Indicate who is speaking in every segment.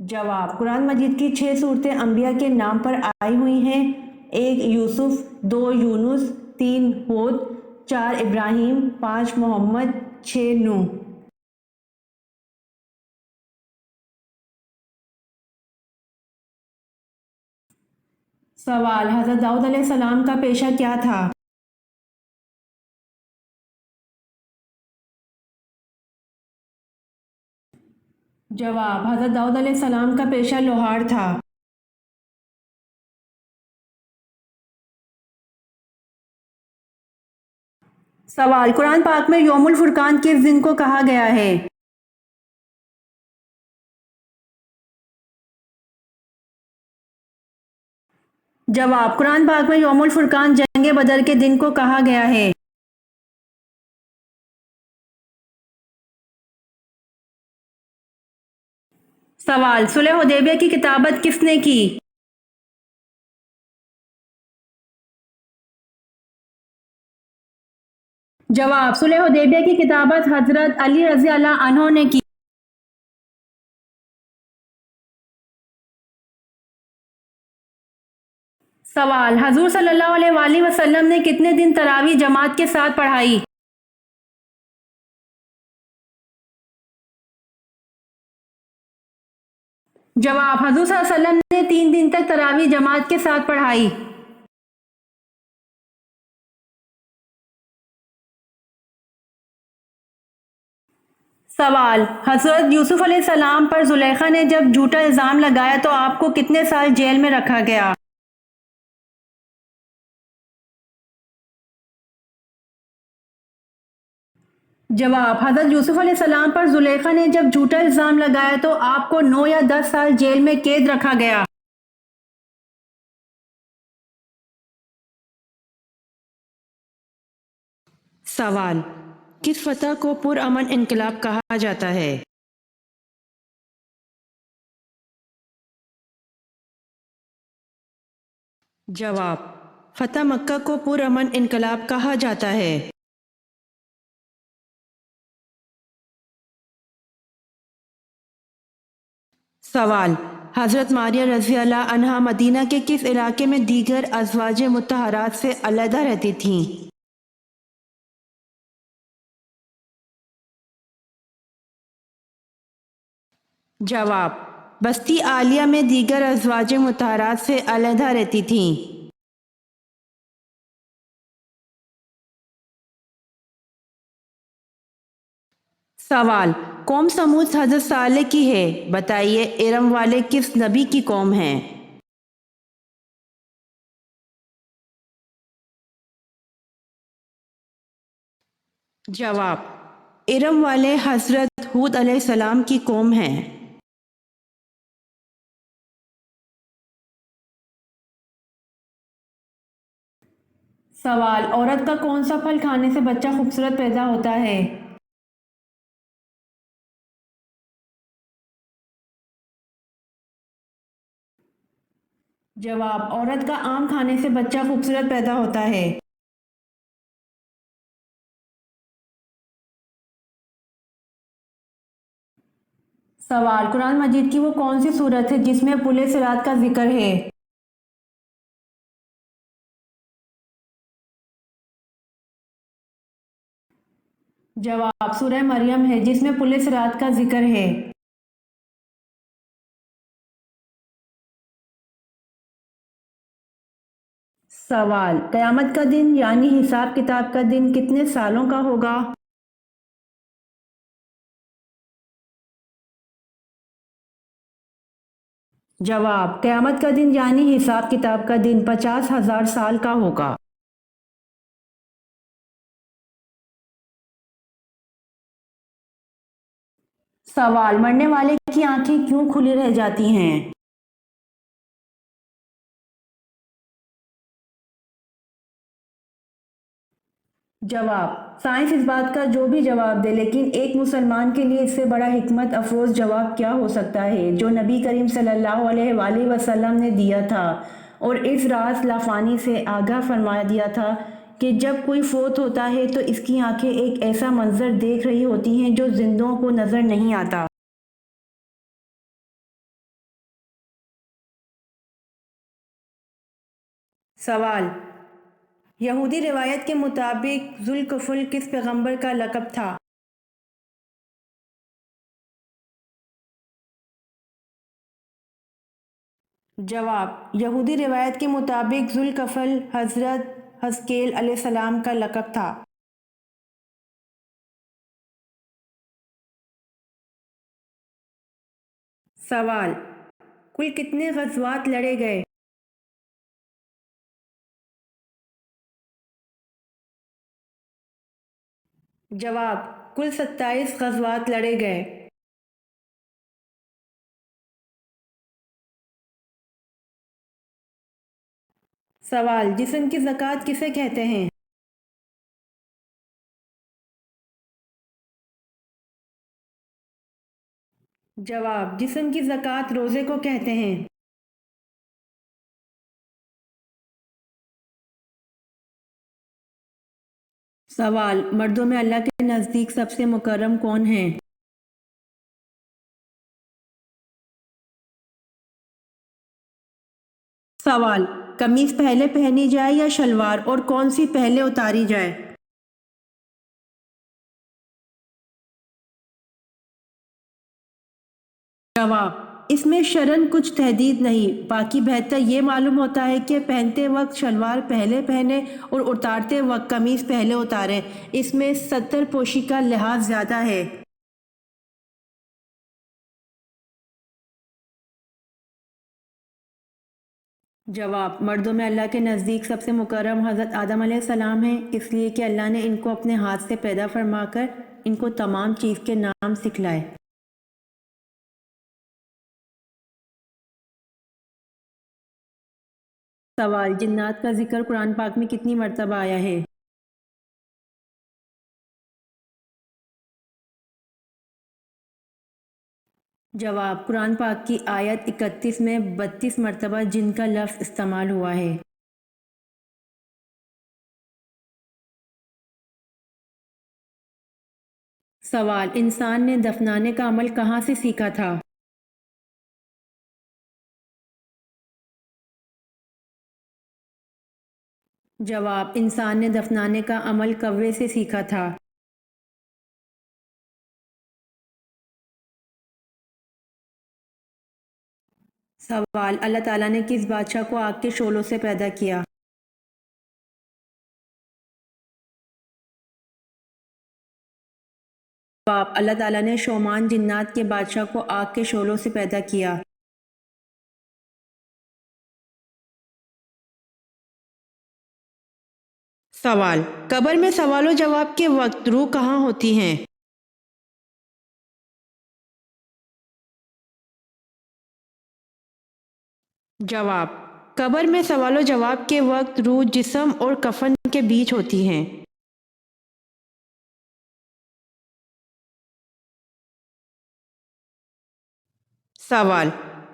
Speaker 1: جواب: قرآن مجید کی 6 صورتیں انبیاء کے نام پر آئی ہوئی ہیں: 1 یوسف، 2 یونس، 3 ہود، 4 ابراہیم، 5 محمد، 6 نوح۔ سوال: حضرت داؤد علیہ السلام کا پیشہ کیا تھا؟ جواب: حضرت داؤد علیہ السلام کا پیشہ لوہار تھا۔ سوال: قرآن پاک میں یوم الفرقان کس دن کو کہا گیا ہے؟ جواب: قرآن پاک میں یوم الفرقان جنگ بدر کے دن کو کہا گیا ہے۔ سوال: صلح حدیبیہ کی کتابت کس نے کی؟ جواب: صلح حدیبیہ کی کتابت حضرت علی رضی اللہ عنہ نے کی۔ سوال: حضور صلی اللہ علیہ وآلہ وسلم نے کتنے دن تراویح جماعت کے ساتھ پڑھائی؟ جواب: حضور صلی اللہ علیہ وسلم نے 3 دن تک تراویح جماعت کے ساتھ پڑھائی۔ سوال: حضرت یوسف علیہ السلام پر زلیخا نے جب جھوٹا الزام لگایا تو آپ کو کتنے سال جیل میں رکھا گیا؟ جواب: حضرت یوسف علیہ السلام پر زلیخا نے جب جھوٹا الزام لگایا تو آپ کو 9 یا 10 سال جیل میں قید رکھا گیا۔ سوال: کس فتح کو پرامن انقلاب کہا جاتا ہے؟ جواب: فتح مکہ کو پرامن انقلاب کہا جاتا ہے۔ سوال: حضرت ماریہ رضی اللہ عنہا مدینہ کے کس علاقے میں دیگر ازواج مطہرات سے علیحدہ رہتی تھیں؟ جواب: بستی عالیہ میں دیگر ازواج مطہرات سے علیحدہ رہتی تھیں۔ سوال: قوم سمود حضرت صالح کی ہے، بتائیے ارم والے کس نبی کی قوم ہیں؟ جواب: ارم والے حضرت ہود علیہ السلام کی قوم ہیں۔ سوال: عورت کا کون سا پھل کھانے سے بچہ خوبصورت پیدا ہوتا ہے؟ جواب: عورت کا آم کھانے سے بچہ خوبصورت پیدا ہوتا ہے۔ سوال: قرآن مجید کی وہ کون سی سورت ہے جس میں پل صراط کا ذکر ہے؟ جواب: سورہ مریم ہے جس میں پل صراط کا ذکر ہے۔ سوال: قیامت کا دن یعنی حساب کتاب کا دن کتنے سالوں کا ہوگا؟ جواب: قیامت کا دن یعنی حساب کتاب کا دن 50,000 سال کا ہوگا۔ سوال: مرنے والے کی آنکھیں کیوں کھلی رہ جاتی ہیں؟ جواب: سائنس اس بات کا جو بھی جواب دے، لیکن ایک مسلمان کے لیے اس سے بڑا حکمت افروز جواب کیا ہو سکتا ہے جو نبی کریم صلی اللہ علیہ وآلہ وسلم نے دیا تھا اور اس راز لافانی سے آگاہ فرما دیا تھا کہ جب کوئی فوت ہوتا ہے تو اس کی آنکھیں ایک ایسا منظر دیکھ رہی ہوتی ہیں جو زندوں کو نظر نہیں آتا۔ سوال: یہودی روایت کے مطابق ذوالکفل کس پیغمبر کا لقب تھا؟ جواب: یہودی روایت کے مطابق ذوالکفل حضرت حزقیل علیہ السلام کا لقب تھا۔ سوال: کل کتنے غزوات لڑے گئے؟ جواب: کل 27 غزوات لڑے گئے۔ سوال: جسم کی زکوٰۃ کسے کہتے ہیں؟ جواب: جسم کی زکوٰۃ روزے کو کہتے ہیں۔ سوال: مردوں میں اللہ کے نزدیک سب سے مکرم کون ہیں؟ سوال: قمیص پہلے پہنی جائے یا شلوار، اور کون سی پہلے اتاری جائے؟ جواب: اس میں شرعاً کچھ تحدید نہیں، باقی بہتر یہ معلوم ہوتا ہے کہ پہنتے وقت شلوار پہلے پہنیں اور اتارتے وقت قمیص پہلے اتاریں، اس میں ستر پوشی کا لحاظ زیادہ ہے۔ جواب: مردوں میں اللہ کے نزدیک سب سے مکرم حضرت آدم علیہ السلام ہیں، اس لیے کہ اللہ نے ان کو اپنے ہاتھ سے پیدا فرما کر ان کو تمام چیز کے نام سکھلائے۔ سوال: جنات کا ذکر قرآن پاک میں کتنی مرتبہ آیا ہے؟ جواب: قرآن پاک کی آیت 31 میں 32 مرتبہ جن کا لفظ استعمال ہوا ہے۔ سوال: انسان نے دفنانے کا عمل کہاں سے سیکھا تھا؟ جواب: انسان نے دفنانے کا عمل کوے سے سیکھا تھا۔ سوال: اللہ تعالیٰ نے کس بادشاہ کو آگ کے شعلوں سے پیدا کیا؟ جواب: اللہ تعالیٰ نے شومان جنات کے بادشاہ کو آگ کے شعلوں سے پیدا کیا۔ سوال: قبر میں سوال و جواب کے وقت روح کہاں ہوتی ہیں؟ جواب: قبر میں سوال و جواب کے وقت روح جسم اور کفن کے بیچ ہوتی ہیں۔ سوال: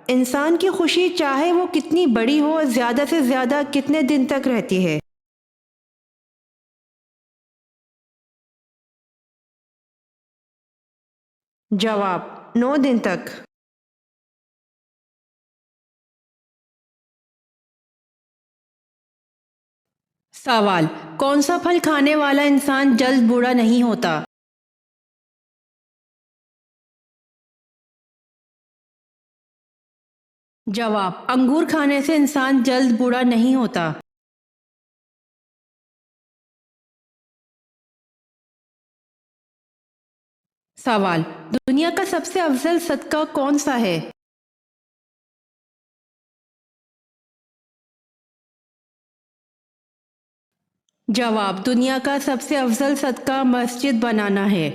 Speaker 1: انسان کی خوشی چاہے وہ کتنی بڑی ہو، زیادہ سے زیادہ کتنے دن تک رہتی ہے؟ جواب: 9 دن تک۔ سوال: کون سا پھل کھانے والا انسان جلد بوڑھا نہیں ہوتا؟ جواب: انگور کھانے سے انسان جلد بوڑھا نہیں ہوتا۔ سوال: دنیا کا سب سے افضل صدقہ کون سا ہے؟ جواب: دنیا کا سب سے افضل صدقہ مسجد بنانا ہے۔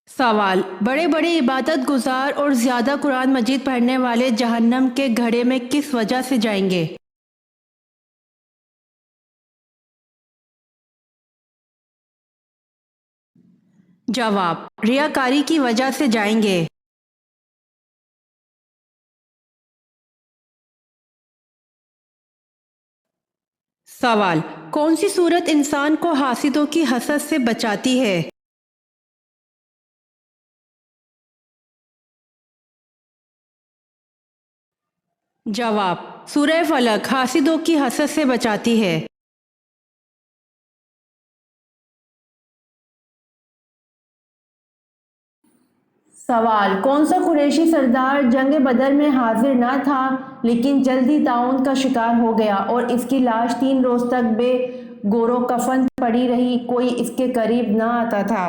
Speaker 1: سوال: بڑے بڑے عبادت گزار اور زیادہ قرآن مجید پڑھنے والے جہنم کے گڑھے میں کس وجہ سے جائیں گے؟ جواب: ریاکاری کی وجہ سے جائیں گے۔ سوال: کون سی صورت انسان کو حاسدوں کی حسد سے بچاتی ہے؟ جواب: سورہ فلق حاسدوں کی حسد سے بچاتی ہے۔ سوال: کون سا قریشی سردار جنگ بدر میں حاضر نہ تھا لیکن جلد ہی طاعون کا شکار ہو گیا اور اس کی لاش 3 روز تک بے گور و کفن پڑی رہی، کوئی اس کے قریب نہ آتا تھا؟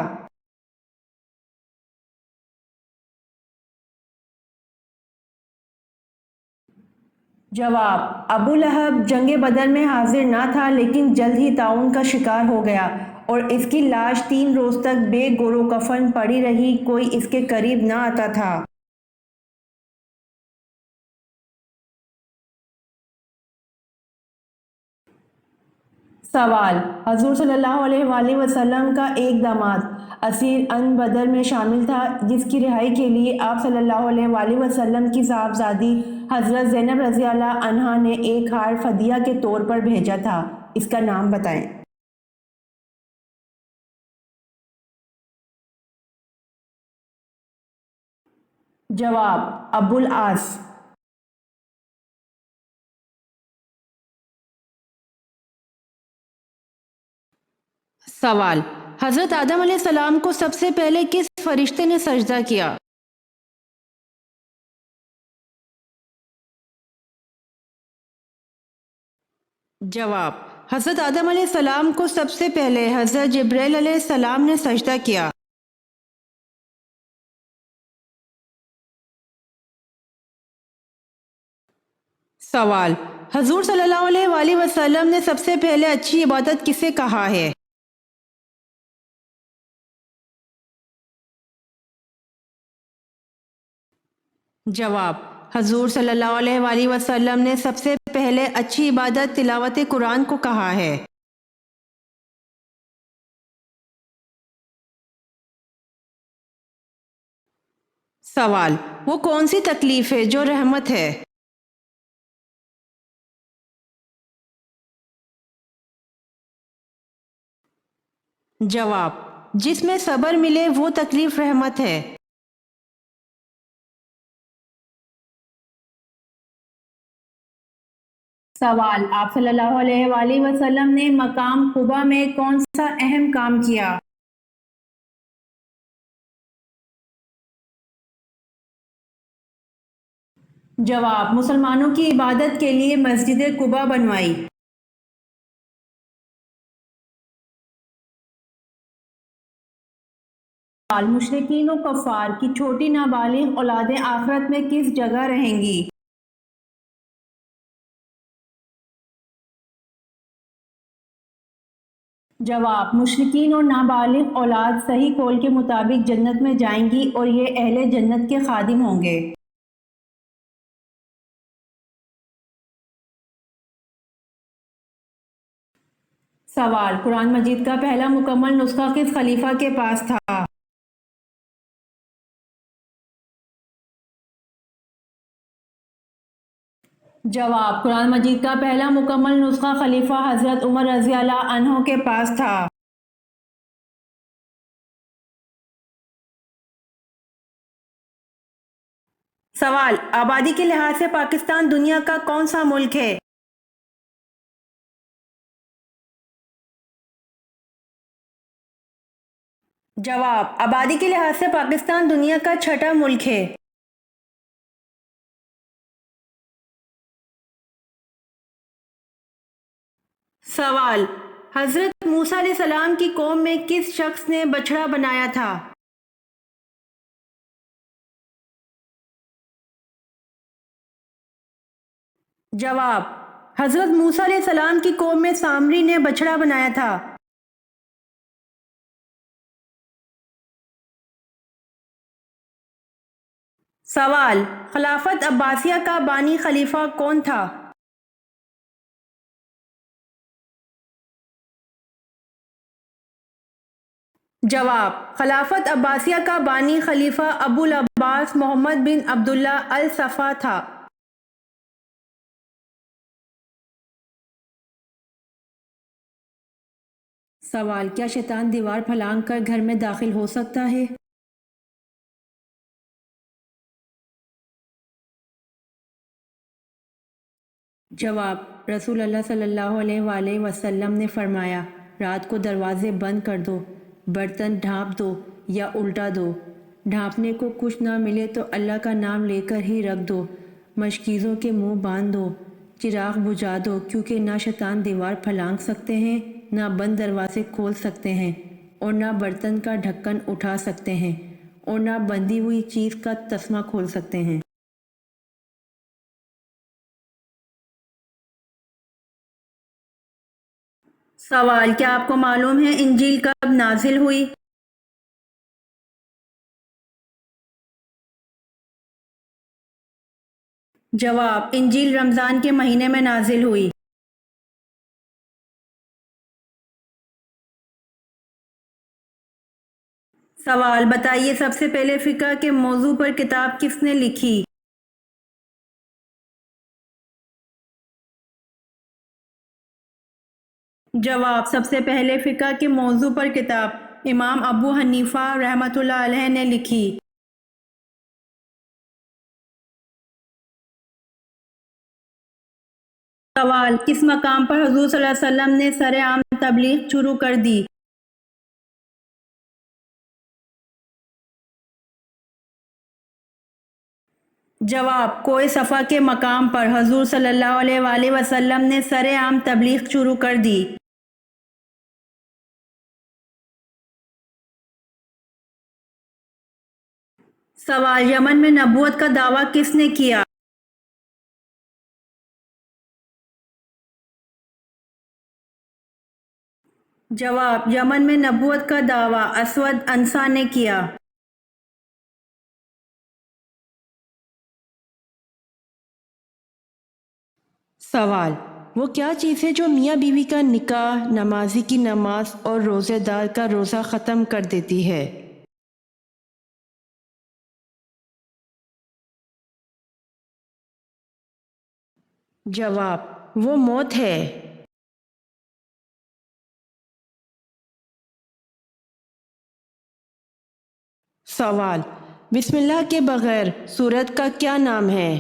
Speaker 1: جواب: ابو لہب جنگ بدر میں حاضر نہ تھا لیکن جلد ہی طاعون کا شکار ہو گیا اور اس کی لاش 3 روز تک بے گور و کفن پڑی رہی، کوئی اس کے قریب نہ آتا تھا۔ سوال: حضور صلی اللہ علیہ وآلہ وسلم کا ایک داماد اسیر ان بدر میں شامل تھا جس کی رہائی کے لیے آپ صلی اللہ علیہ وآلہ وسلم کی صاحبزادی حضرت زینب رضی اللہ عنہا نے ایک ہار فدیہ کے طور پر بھیجا تھا، اس کا نام بتائیں۔ جواب: ابو العاص۔ سوال: حضرت آدم علیہ السلام کو سب سے پہلے کس فرشتے نے سجدہ کیا؟ جواب: حضرت آدم علیہ السلام کو سب سے پہلے حضرت جبرائیل علیہ السلام نے سجدہ کیا۔ سوال: حضور صلی اللہ علیہ وآلہ وسلم نے سب سے پہلے اچھی عبادت کسے کہا ہے؟ جواب: حضور صلی اللہ علیہ وآلہ وسلم نے سب سے پہلے اچھی عبادت تلاوت قرآن کو کہا ہے۔ سوال: وہ کون سی تکلیف ہے جو رحمت ہے؟ جواب: جس میں صبر ملے وہ تکلیف رحمت ہے۔ سوال: آپ صلی اللہ علیہ وآلہ وسلم نے مقام قبا میں کون سا اہم کام کیا؟ جواب: مسلمانوں کی عبادت کے لیے مسجد قبا بنوائی۔ سوال: مشرکین و کفار کی چھوٹی نابالغ اولادیں آخرت میں کس جگہ رہیں گی؟ جواب: مشرکین اور نابالغ اولاد صحیح قول کے مطابق جنت میں جائیں گی اور یہ اہل جنت کے خادم ہوں گے۔ سوال: قرآن مجید کا پہلا مکمل نسخہ کس خلیفہ کے پاس تھا؟ جواب: قرآن مجید کا پہلا مکمل نسخہ خلیفہ حضرت عمر رضی اللہ عنہ کے پاس تھا۔ سوال: آبادی کے لحاظ سے پاکستان دنیا کا کون سا ملک ہے؟ جواب: آبادی کے لحاظ سے پاکستان دنیا کا 6واں ملک ہے۔ سوال: حضرت موسیٰ علیہ السلام کی قوم میں کس شخص نے بچڑا بنایا تھا؟ جواب: حضرت موسیٰ علیہ السلام کی قوم میں سامری نے بچڑا بنایا تھا۔ سوال: خلافت عباسیہ کا بانی خلیفہ کون تھا؟ جواب: خلافت عباسیہ کا بانی خلیفہ ابو العباس محمد بن عبداللہ الصفا تھا۔ سوال: کیا شیطان دیوار پھلانگ کر گھر میں داخل ہو سکتا ہے؟ جواب: رسول اللہ صلی اللہ علیہ وآلہ وسلم نے فرمایا، رات کو دروازے بند کر دو، برتن ڈھانپ دو یا الٹا دو۔ ڈھانپنے کو کچھ نہ ملے تو اللہ کا نام لے کر ہی رکھ دو۔ مشکیزوں کے منہ باندھ دو، چراغ بجھا دو، کیونکہ نہ شیطان دیوار پھلانگ سکتے ہیں، نہ بند دروازے کھول سکتے ہیں، اور نہ برتن کا ڈھکن اٹھا سکتے ہیں، اور نہ بندھی ہوئی چیز کا تسمہ کھول سکتے ہیں۔ سوال: کیا آپ کو معلوم ہے انجیل کب نازل ہوئی؟ جواب: انجیل رمضان کے مہینے میں نازل ہوئی۔ سوال: بتائیے سب سے پہلے فقہ کے موضوع پر کتاب کس نے لکھی؟ جواب: سب سے پہلے فقہ کے موضوع پر کتاب امام ابو حنیفہ رحمۃ اللہ علیہ نے لکھی۔ سوال: کس مقام پر حضور صلی اللہ علیہ وسلم نے سرعام تبلیغ شروع کر دی؟ جواب: کوہ صفا کے مقام پر حضور صلی اللہ علیہ وآلہ وسلم نے سرعام تبلیغ شروع کر دی۔ سوال: یمن میں نبوت کا دعویٰ کس نے کیا؟ جواب: یمن میں نبوت کا دعویٰ اسود عنسی نے کیا۔ سوال: وہ کیا چیز ہے جو میاں بیوی کا نکاح، نمازی کی نماز اور روزے دار کا روزہ ختم کر دیتی ہے؟ جواب: وہ موت ہے۔ سوال: بسم اللہ کے بغیر سورت کا کیا نام ہے؟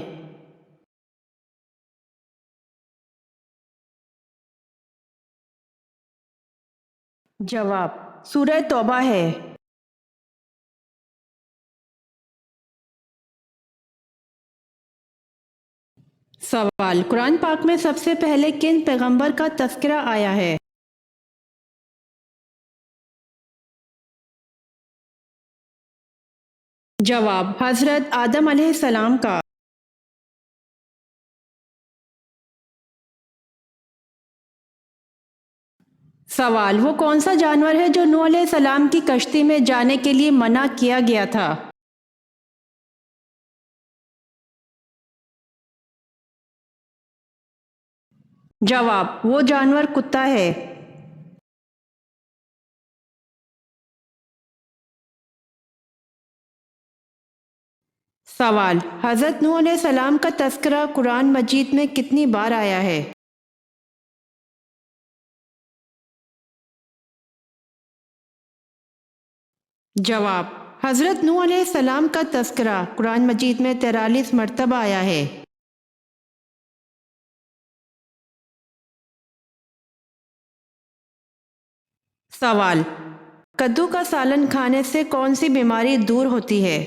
Speaker 1: جواب: سورہ توبہ ہے۔ سوال: قرآن پاک میں سب سے پہلے کن پیغمبر کا تذکرہ آیا ہے؟ جواب: حضرت آدم علیہ السلام کا۔ سوال: وہ کون سا جانور ہے جو نوح علیہ السلام کی کشتی میں جانے کے لیے منع کیا گیا تھا؟ جواب: وہ جانور کتا ہے۔ سوال: حضرت نوح علیہ السلام کا تذکرہ قرآن مجید میں کتنی بار آیا ہے؟ جواب: حضرت نوح علیہ السلام کا تذکرہ قرآن مجید میں 43 مرتبہ آیا ہے۔ سوال: کدو کا سالن کھانے سے کون سی بیماری دور ہوتی ہے؟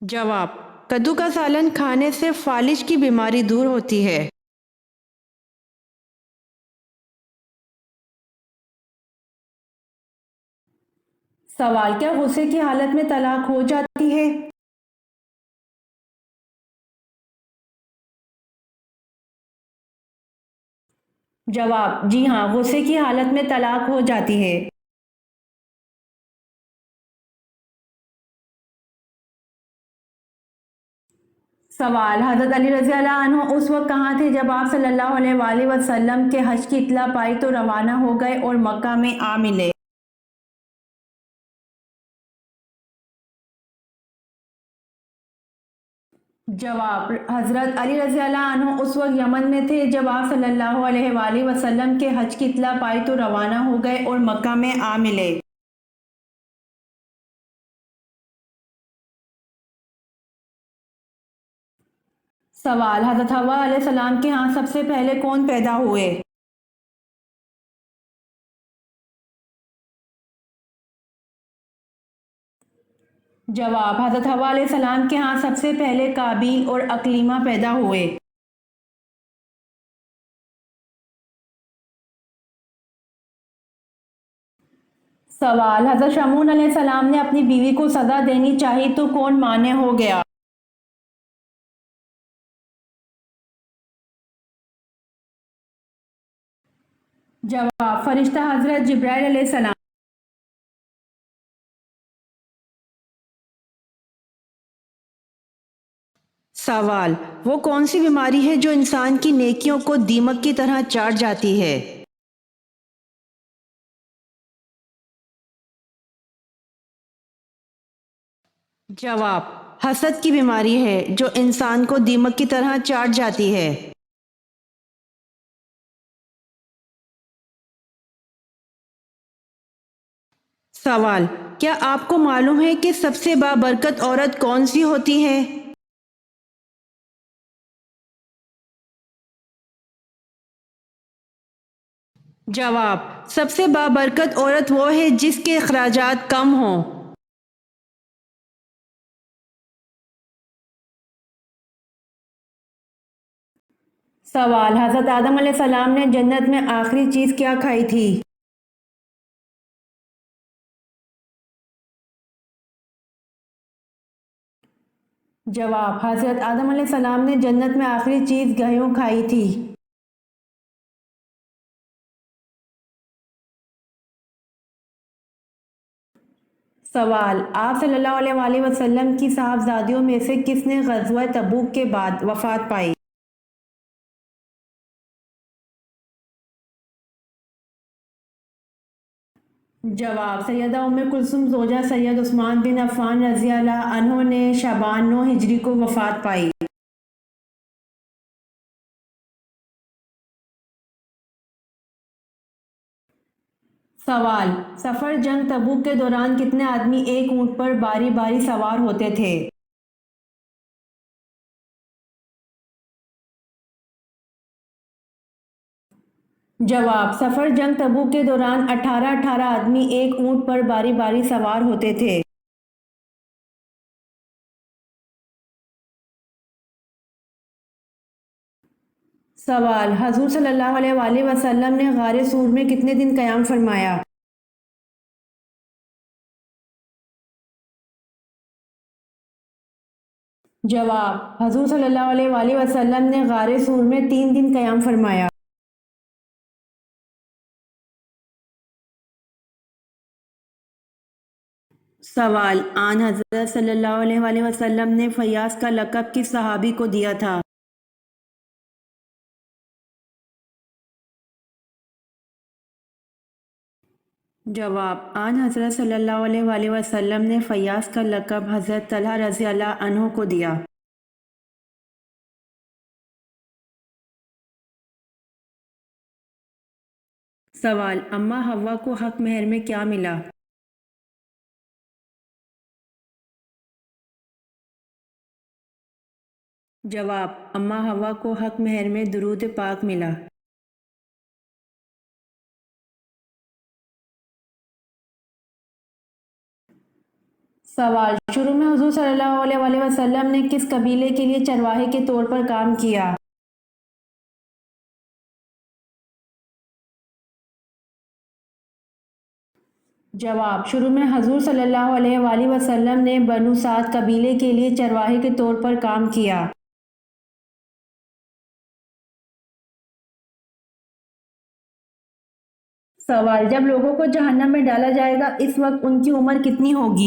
Speaker 1: جواب: کدو کا سالن کھانے سے فالج کی بیماری دور ہوتی ہے۔ سوال: کیا غصے کی حالت میں طلاق ہو جاتی ہے؟ جواب: جی ہاں، غصے کی حالت میں طلاق ہو جاتی ہے۔ سوال: حضرت علی رضی اللہ عنہ اس وقت کہاں تھے جب آپ صلی اللہ علیہ وآلہ وسلم کے حج کی اطلاع پائی تو روانہ ہو گئے اور مکہ میں آ ملے؟ جواب: حضرت علی رضی اللہ عنہ اس وقت یمن میں تھے جب آپ صلی اللہ علیہ وآلہ وسلم کے حج کی اطلاع پائی تو روانہ ہو گئے اور مکہ میں آ ملے۔ سوال: حضرت حوا علیہ السلام کے ہاں سب سے پہلے کون پیدا ہوئے؟ جواب: حضرت حوا علیہ السلام کے ہاں سب سے پہلے قابیل اور اکلیمہ پیدا ہوئے۔ سوال: حضرت شمعون علیہ السلام نے اپنی بیوی کو سزا دینی چاہی تو کون مانع ہو گیا؟ جواب: فرشتہ حضرت جبرائیل علیہ السلام۔ سوال: وہ کون سی بیماری ہے جو انسان کی نیکیوں کو دیمک کی طرح چاٹ جاتی ہے؟ جواب: حسد کی بیماری ہے جو انسان کو دیمک کی طرح چاٹ جاتی ہے۔ سوال: کیا آپ کو معلوم ہے کہ سب سے بابرکت عورت کون سی ہوتی ہے؟ جواب: سب سے بابرکت عورت وہ ہے جس کے اخراجات کم ہوں۔ سوال: حضرت آدم علیہ السلام نے جنت میں آخری چیز کیا کھائی تھی؟ جواب: حضرت آدم علیہ السلام نے جنت میں آخری چیز گیہوں کھائی تھی۔ سوال: آپ صلی اللہ علیہ وآلہ وسلم کی صاحبزادیوں میں سے کس نے غزوہ تبوک کے بعد وفات پائی؟ جواب: سیدہ ام کلثوم زوجہ سید عثمان بن عفان رضی اللہ عنہ نے شعبان 9 ہجری کو وفات پائی۔ سوال: سفر جنگ تبوک کے دوران کتنے آدمی ایک اونٹ پر باری باری سوار ہوتے تھے؟ جواب: سفر جنگ تبوک کے دوران 18 آدمی ایک اونٹ پر باری باری سوار ہوتے تھے۔ سوال: حضور صلی اللہ علیہ وآلہ وسلم نے غار سور میں کتنے دن قیام فرمایا؟ جواب: حضور صلی اللہ علیہ وآلہ وسلم نے غار سور میں 3 دن قیام فرمایا۔ سوال: آن حضرت صلی اللہ علیہ وآلہ وسلم نے فیاض کا لقب کس صحابی کو دیا تھا؟ جواب: آن حضرت صلی اللہ علیہ وآلہ وسلم نے فیاض کا لقب حضرت طلحہ رضی اللہ عنہ کو دیا۔ سوال: اماں حوا کو حق مہر میں کیا ملا؟ جواب: اماں حوا کو حق مہر میں درود پاک ملا۔ سوال: شروع میں حضور صلی اللہ علیہ وآلہ وسلم نے کس قبیلے کے لیے چرواہے کے طور پر کام کیا؟ جواب: شروع میں حضور صلی اللہ علیہ وآلہ وسلم نے بنو سعد قبیلے کے لیے چرواہے کے طور پر کام کیا۔ سوال: جب لوگوں کو جہنم میں ڈالا جائے گا اس وقت ان کی عمر کتنی ہوگی؟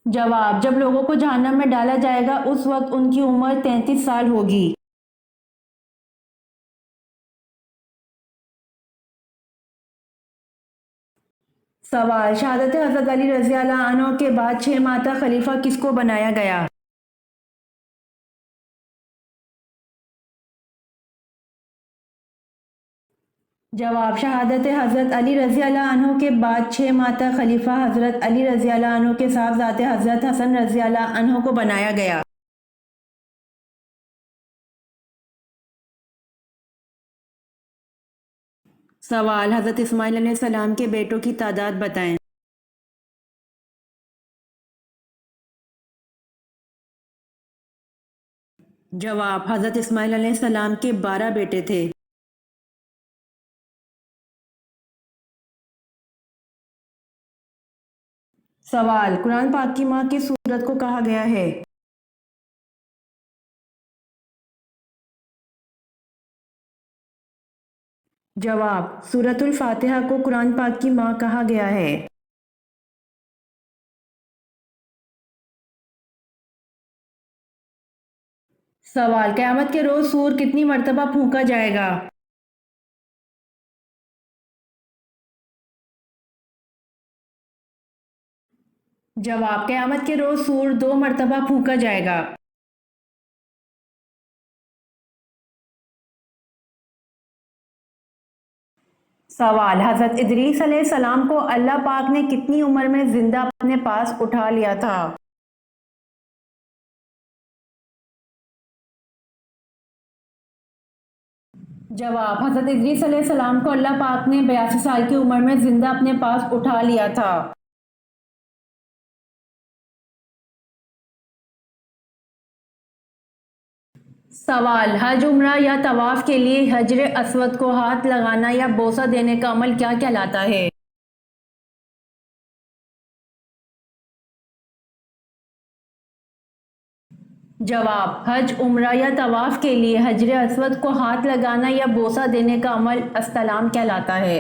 Speaker 1: جواب: جب لوگوں کو جہنم میں ڈالا جائے گا اس وقت ان کی عمر 33 سال ہوگی۔ سوال: شہادت حضرت علی رضی اللہ عنہ کے بعد 6 ماہ تک خلیفہ کس کو بنایا گیا؟ جواب شہادت حضرت علی رضی اللہ عنہ کے بعد 6 ماہ تک خلیفہ حضرت علی رضی اللہ عنہ کے صاحبزادے حضرت حسن رضی اللہ عنہ کو بنایا گیا۔ سوال، حضرت اسماعیل علیہ السلام کے بیٹوں کی تعداد بتائیں۔ جواب، حضرت اسماعیل علیہ السلام کے 12 بیٹے تھے۔ سوال، قرآن پاک کی ماں کس سورت کو کہا گیا ہے؟ جواب، سورۃ الفاتحہ کو قرآن پاک کی ماں کہا گیا ہے۔ سوال، قیامت کے روز سور کتنی مرتبہ پھونکا جائے گا؟ جواب، قیامت کے روز سور 2 مرتبہ پھونکا جائے گا۔ سوال، حضرت ادریس علیہ السلام کو اللہ پاک نے کتنی عمر میں زندہ اپنے پاس اٹھا لیا تھا؟ جواب، حضرت ادریس علیہ السلام کو اللہ پاک نے 82 سال کی عمر میں زندہ اپنے پاس اٹھا لیا تھا۔ سوال، حج، عمرہ یا طواف کے لیے حجر اسود کو ہاتھ لگانا یا بوسہ دینے کا عمل کیا کہلاتا ہے؟ جواب، حج، عمرہ یا طواف کے لیے حجر اسود کو ہاتھ لگانا یا بوسہ دینے کا عمل استلام کہلاتا ہے۔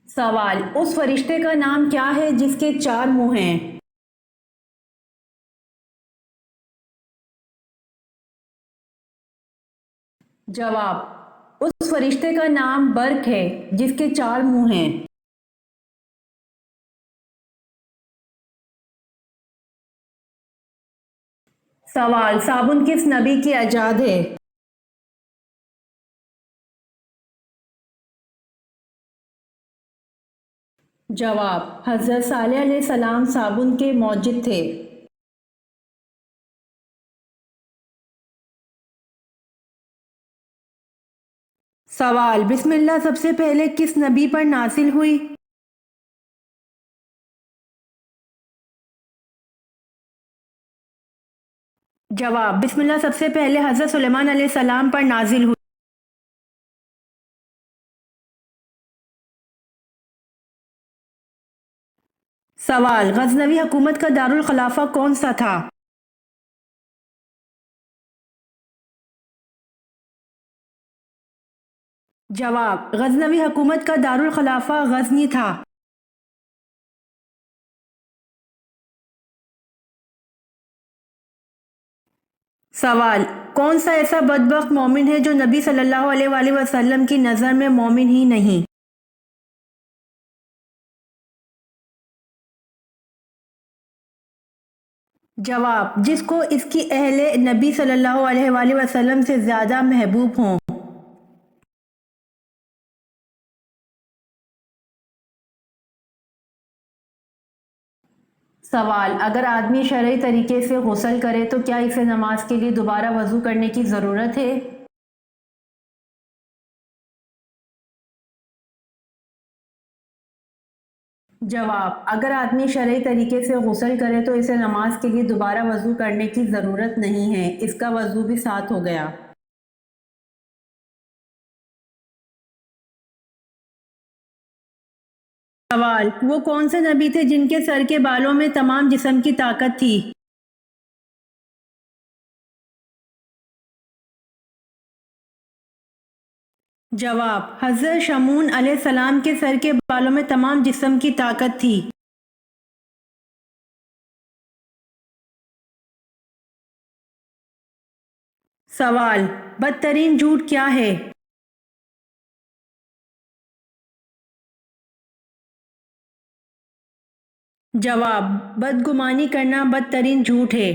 Speaker 1: سوال، اس فرشتے کا نام کیا ہے جس کے 4 منہ ہیں؟ جواب، اس فرشتے کا نام برق ہے جس کے 4 منہ ہیں۔ سوال، صابن کس نبی کی ایجاد ہے؟ جواب، حضرت صالح علیہ السلام صابن کے موجد تھے۔ سوال، بسم اللہ سب سے پہلے کس نبی پر نازل ہوئی؟ جواب، بسم اللہ سب سے پہلے حضرت سلیمان علیہ السلام پر نازل ہوئی۔ سوال، غزنوی حکومت کا دارالخلافہ کون سا تھا؟ جواب، غزنوی حکومت کا دارالخلافہ غزنی تھا۔ سوال، کون سا ایسا بدبخت مومن ہے جو نبی صلی اللہ علیہ وآلہ وسلم کی نظر میں مومن ہی نہیں؟ جواب، جس کو اس کی اہل نبی صلی اللہ علیہ وآلہ وسلم سے زیادہ محبوب ہوں۔ سوال، اگر آدمی شرعی طریقے سے غسل کرے تو کیا اسے نماز کے لیے دوبارہ وضو کرنے کی ضرورت ہے؟ جواب، اگر آدمی شرعی طریقے سے غسل کرے تو اسے نماز کے لیے دوبارہ وضو کرنے کی ضرورت نہیں ہے، اس کا وضو بھی ساتھ ہو گیا۔ سوال، وہ کون سے نبی تھے جن کے سر کے بالوں میں تمام جسم کی طاقت تھی؟ جواب، حضرت شمعون علیہ السلام کے سر کے بالوں میں تمام جسم کی طاقت تھی۔ سوال، بدترین جھوٹ کیا ہے؟ جواب، بدگمانی کرنا بدترین جھوٹ ہے۔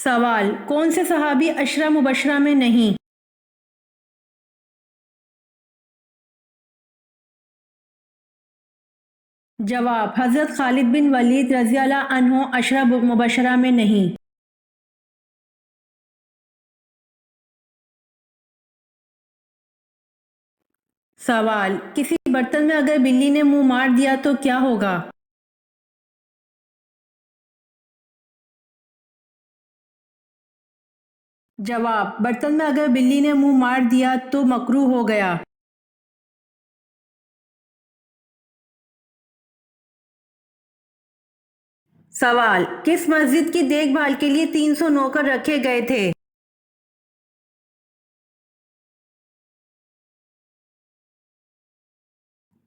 Speaker 1: سوال، کون سے صحابی عشرہ مبشرہ میں نہیں؟ جواب، حضرت خالد بن ولید رضی اللہ عنہ عشرہ مبشرہ میں نہیں۔ سوال، کسی برتن میں اگر بلی نے منہ مار دیا تو کیا ہوگا؟ جواب، برتن میں اگر بلی نے منہ مار دیا تو مکروہ ہو گیا۔ سوال، کس مسجد کی دیکھ بھال کے لیے 300 نوکر رکھے گئے تھے؟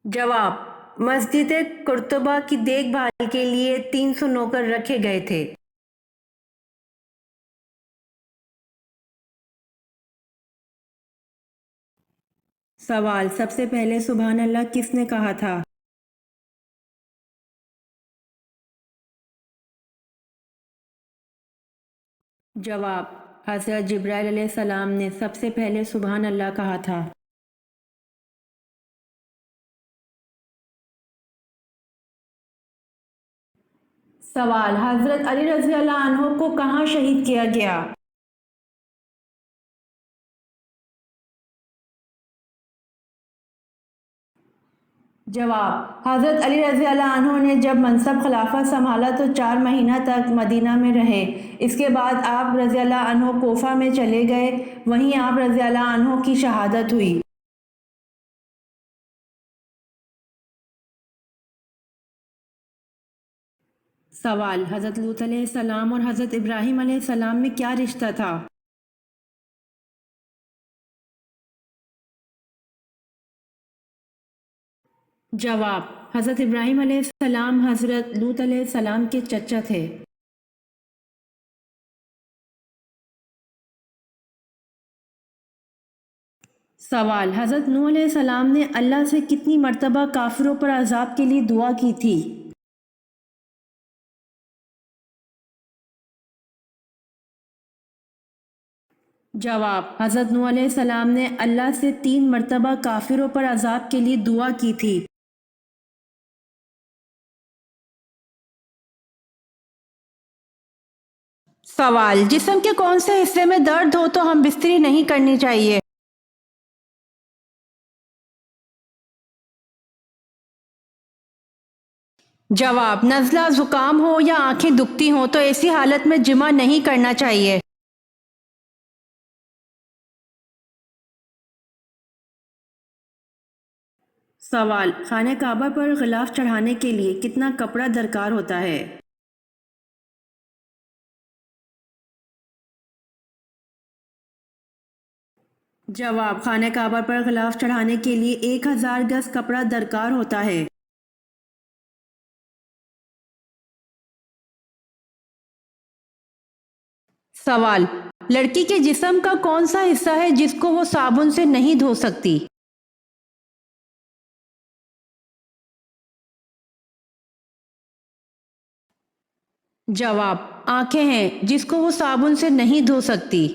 Speaker 1: جواب، مسجد قرطبہ کی دیکھ بھال کے لیے 300 نوکر رکھے گئے تھے۔ سوال، سب سے پہلے سبحان اللہ کس نے کہا تھا؟ جواب، حضرت جبرائیل علیہ السلام نے سب سے پہلے سبحان اللہ کہا تھا۔ سوال، حضرت علی رضی اللہ عنہ کو کہاں شہید کیا گیا؟ جواب، حضرت علی رضی اللہ عنہ نے جب منصب خلافت سنبھالا تو 4 مہینہ تک مدینہ میں رہے۔ اس کے بعد آپ رضی اللہ عنہ کوفہ میں چلے گئے، وہیں آپ رضی اللہ عنہ کی شہادت ہوئی۔ سوال، حضرت لوط علیہ السلام اور حضرت ابراہیم علیہ السلام میں کیا رشتہ تھا؟ جواب، حضرت ابراہیم علیہ السلام حضرت لوط علیہ السلام کے چچا تھے۔ سوال، حضرت نوح علیہ السلام نے اللہ سے کتنی مرتبہ کافروں پر عذاب کے لیے دعا کی تھی؟ جواب، حضرت نوح علیہ السلام نے اللہ سے 3 مرتبہ کافروں پر عذاب کے لیے دعا کی تھی۔ سوال، جسم کے کون سے حصے میں درد ہو تو ہم بستری نہیں کرنی چاہیے؟ جواب، نزلہ، زکام ہو یا آنکھیں دکھتی ہوں تو ایسی حالت میں جمع نہیں کرنا چاہیے۔ سوال، خانہ کعبہ پر غلاف چڑھانے کے لیے کتنا کپڑا درکار ہوتا ہے؟ جواب، خانہ کعبہ پر غلاف چڑھانے کے لیے 1000 گز کپڑا درکار ہوتا ہے۔ سوال، لڑکی کے جسم کا کون سا حصہ ہے جس کو وہ صابن سے نہیں دھو سکتی؟ جواب، آنکھیں ہیں جس کو وہ صابن سے نہیں دھو سکتی۔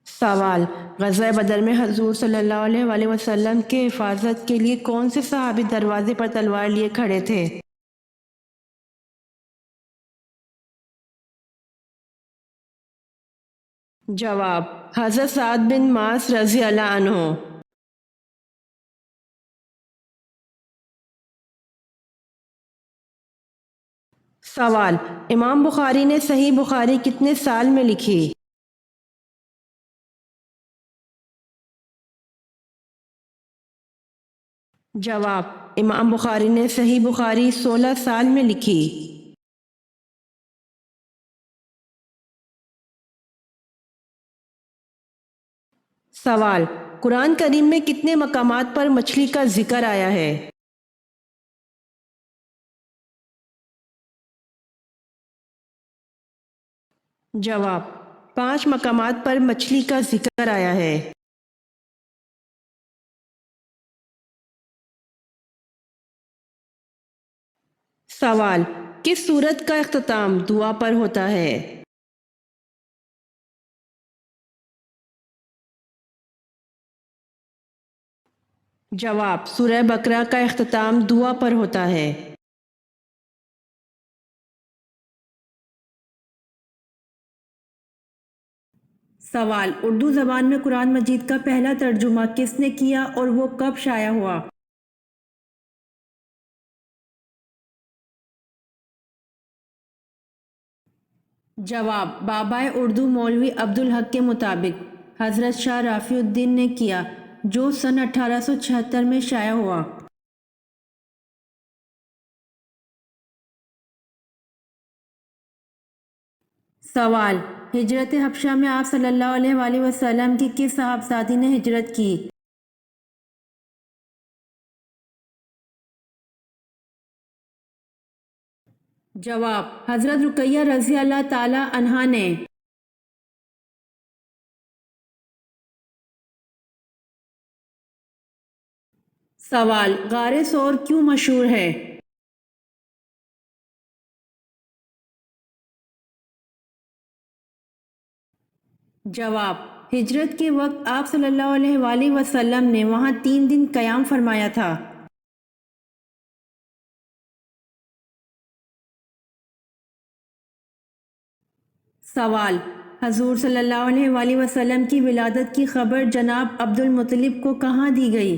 Speaker 1: سوال، غزوہ بدر میں حضور صلی اللہ علیہ وآلہ وسلم کے حفاظت کے لیے کون سے صحابی دروازے پر تلوار لیے کھڑے تھے؟ جواب، حضرت سعد بن معاذ رضی اللہ عنہ۔ سوال، امام بخاری نے صحیح بخاری کتنے سال میں لکھی؟ جواب، امام بخاری نے صحیح بخاری 16 سال میں لکھی۔ سوال، قرآن کریم میں کتنے مقامات پر مچھلی کا ذکر آیا ہے؟ جواب، 5 مقامات پر مچھلی کا ذکر آیا ہے۔ سوال: کس سورت کا اختتام دعا پر ہوتا ہے؟ جواب: سورہ بقرہ کا اختتام دعا پر ہوتا ہے۔ سوال: اردو زبان میں قرآن مجید کا پہلا ترجمہ کس نے کیا اور وہ کب شائع ہوا؟ جواب: بابائے اردو مولوی عبدالحق کے مطابق حضرت شاہ رافع الدین نے کیا، جو سن 1876 میں شائع ہوا۔ سوال: ہجرت حبشہ میں آپ صلی اللہ علیہ وآلہ وسلم کی کس صاحبزادی نے ہجرت کی؟ جواب: حضرت رقیہ رضی اللہ تعالی عنہا نے۔ سوال: غار ثور کیوں مشہور ہے؟ جواب: ہجرت کے وقت آپ صلی اللہ علیہ وآلہ وسلم نے وہاں 3 دن قیام فرمایا تھا۔ سوال: حضور صلی اللہ علیہ وآلہ وسلم کی ولادت کی خبر جناب عبد المطلب کو کہاں دی گئی؟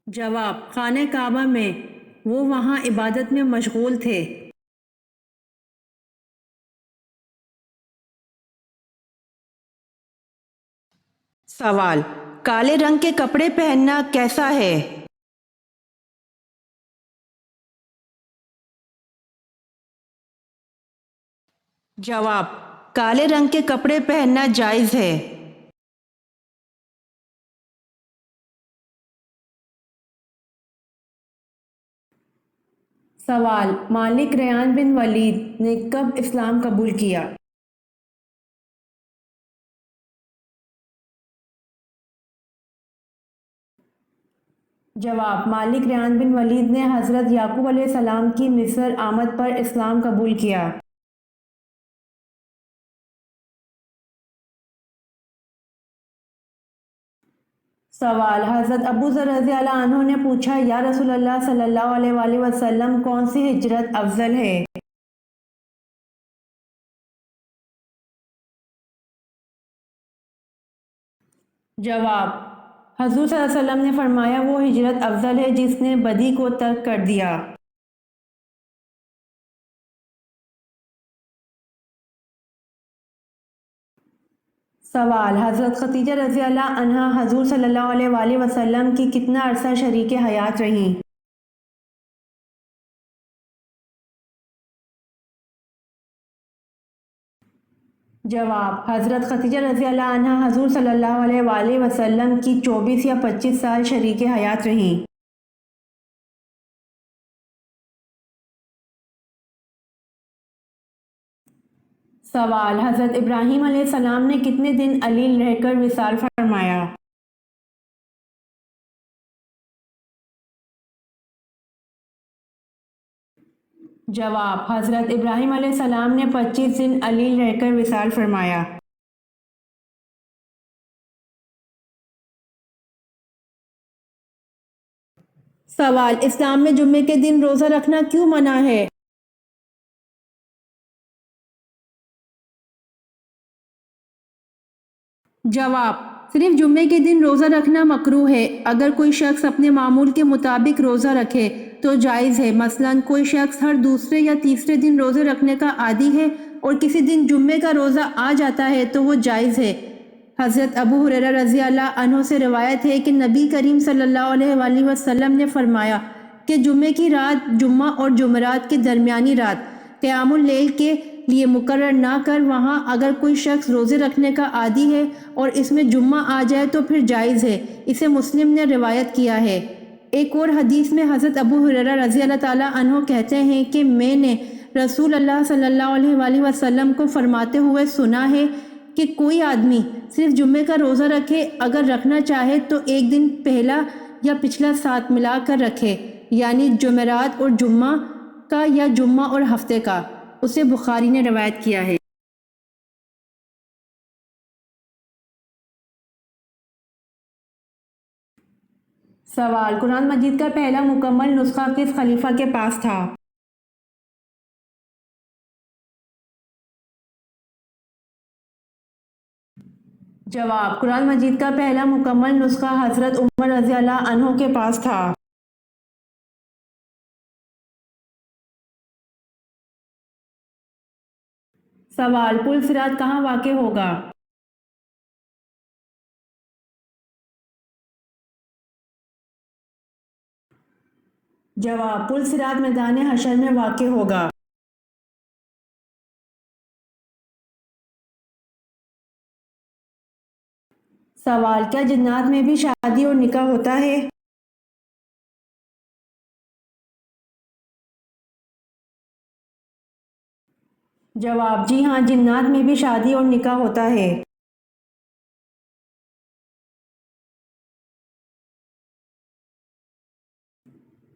Speaker 1: جواب: خانہ کعبہ میں، وہ وہاں عبادت میں مشغول تھے۔ سوال: کالے رنگ کے کپڑے پہننا کیسا ہے؟ جواب: کالے رنگ کے کپڑے پہننا جائز ہے۔ سوال: مالک ریان بن ولید نے کب اسلام قبول کیا؟ جواب: مالک ریان بن ولید نے حضرت یعقوب علیہ السلام کی مصر آمد پر اسلام قبول کیا۔ سوال: حضرت ابو ذر رضی اللہ عنہ نے پوچھا، یا رسول اللہ صلی اللہ علیہ وآلہ وسلم، کون سی ہجرت افضل ہے؟ جواب: حضور صلی اللہ علیہ وسلم نے فرمایا، وہ ہجرت افضل ہے جس نے بدی کو ترک کر دیا۔ سوال: حضرت خدیجہ رضی اللہ عنہا حضور صلی اللہ علیہ وآلہ وسلم کی کتنا عرصہ شریک حیات رہیں؟ جواب: حضرت خدیجہ رضی اللہ عنہا حضور صلی اللہ علیہ وآلہ وسلم کی 24 یا 25 سال شریک حیات رہیں۔ سوال: حضرت ابراہیم علیہ السلام نے کتنے دن علیل رہ کر وصال فرمایا؟ جواب: حضرت ابراہیم علیہ السلام نے 25 دن علیل رہ کر وصال فرمایا۔ سوال: اسلام میں جمعے کے دن روزہ رکھنا کیوں منع ہے؟ جواب: صرف جمعے کے دن روزہ رکھنا مکروہ ہے۔ اگر کوئی شخص اپنے معمول کے مطابق روزہ رکھے تو جائز ہے۔ مثلاً کوئی شخص ہر دوسرے یا تیسرے دن روزے رکھنے کا عادی ہے اور کسی دن جمعے کا روزہ آ جاتا ہے تو وہ جائز ہے۔ حضرت ابو ہریرہ رضی اللہ عنہ سے روایت ہے کہ نبی کریم صلی اللہ علیہ وآلہ وسلم نے فرمایا کہ جمعے کی رات جمعہ اور جمعرات کے درمیانی رات قیام اللیل کے لیے مقرر نہ کر وہاں اگر کوئی شخص روزے رکھنے کا عادی ہے اور اس میں جمعہ آ جائے تو پھر جائز ہے۔ اسے مسلم نے روایت کیا ہے۔ ایک اور حدیث میں حضرت ابو ہریرہ رضی اللہ تعالیٰ عنہ کہتے ہیں کہ میں نے رسول اللہ صلی اللہ علیہ وآلہ وسلم کو فرماتے ہوئے سنا ہے کہ کوئی آدمی صرف جمعے کا روزہ رکھے، اگر رکھنا چاہے تو ایک دن پہلا یا پچھلا ساتھ ملا کر رکھے، یعنی جمعرات اور جمعہ کا یا جمعہ اور ہفتے کا۔ اسے بخاری نے روایت کیا ہے۔ سوال: قرآن مجید کا پہلا مکمل نسخہ کس خلیفہ کے پاس تھا؟ جواب: قرآن مجید کا پہلا مکمل نسخہ حضرت عمر رضی اللہ عنہ کے پاس تھا۔ سوال: پل صراط کہاں واقع ہوگا؟ جواب: پل صراط میدان حشر میں واقع ہوگا۔ سوال: کیا جنات میں بھی شادی اور نکاح ہوتا ہے؟ جواب: جی ہاں، جنات میں بھی شادی اور نکاح ہوتا ہے۔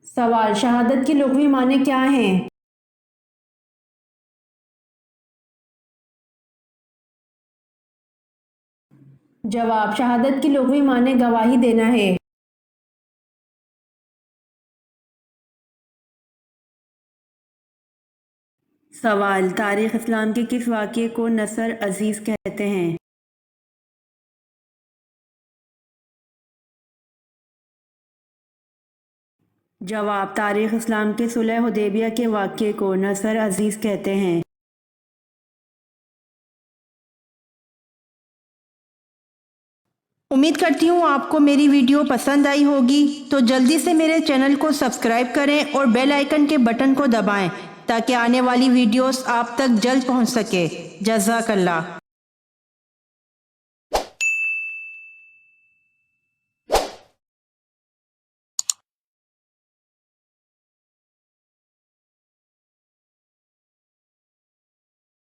Speaker 1: سوال: شہادت کی لغوی معنی کیا ہیں؟ جواب: شہادت کی لغوی معنی گواہی دینا ہے۔ سوال: تاریخ اسلام کے کس واقعے کو نصر عزیز کہتے ہیں؟ جواب: تاریخ اسلام کے صلح حدیبیہ کے واقعے کو نصر عزیز کہتے ہیں۔ امید کرتی ہوں آپ کو میری ویڈیو پسند آئی ہوگی، تو جلدی سے میرے چینل کو سبسکرائب کریں اور بیل آئیکن کے بٹن کو دبائیں تاکہ آنے والی ویڈیوز آپ تک جلد پہنچ سکے۔ جزاک اللہ۔